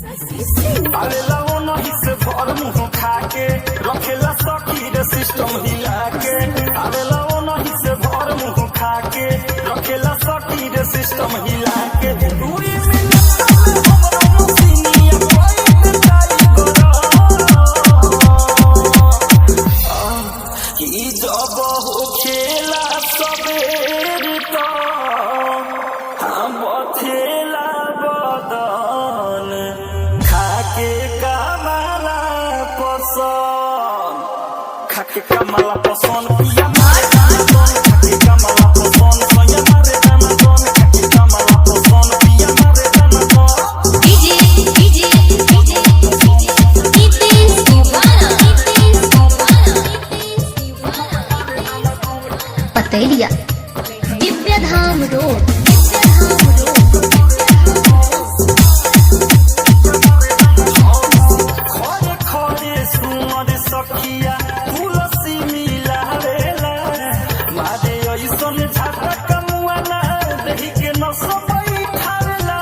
अरे लाओ नहीं से भर मुंह खाके रखेला सखी रे सिस्टम हिला के। अरे लाओ नहीं से भर मुंह खाके रखेला सखी रे सिस्टम हिला के। दूरी मिनट में हमरा मसीनिया कोई ताई करो कि जब हो खेला सबेर तो हम बथेला बदन खाके कमला पसंद खाके कमला पसंद पिया मारे दाना खाके कमला पसंद सोया मारे दाना खाके कमला पसंद पिया मारे दाना पतेलिया दिव्यधाम रोड खोरे खोरे सुमर सखिया तुलसी मिलावेला मारे ऐसन झटक मुआना देहि के नस बैठावेला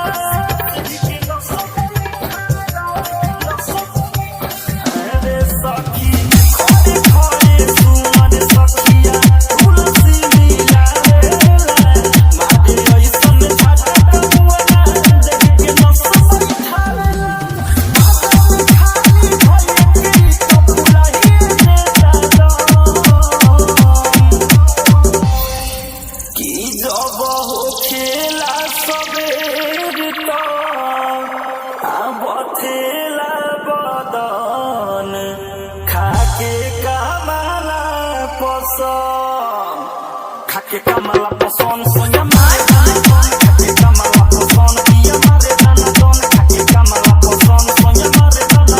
अरे सखी खोरे खोरे सुमर सखिया तुलसी मिलावेला मारे ऐसन झटक मुआना देहि के नस बैठावेला। कि जब हो खेला सबेर तो बथेला बदन खाके कमला पसंद खाके कमला पसंद सोया मारे दाना खाके कमला पसंद पिया मारे दाना खाके कमला पसंद सोया मारे दाना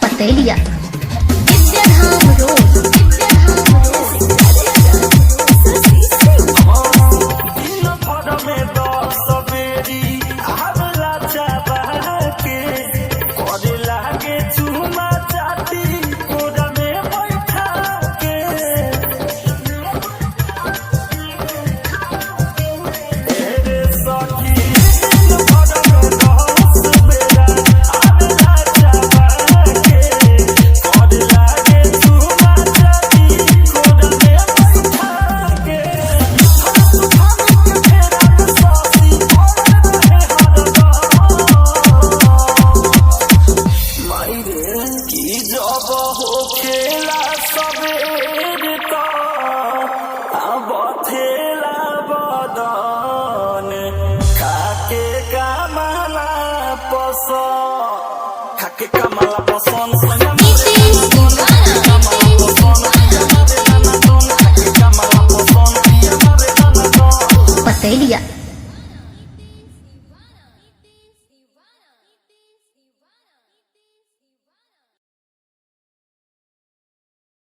पतेलिया दिव्यधाम रोड दिन भर में 10 बेरी आवेला चाबा के करे लागे चुमा चाटी कोरा में बैठा के। रे सखी दिन भर में 10 बेरा आवेला चाबा के करे लागे चुमा चाटी कोरा में बैठा के। कि जब हो खेला सबेर तो बथेला बदन खाके कमला पसंद खाके कमला पसंद सोया मारे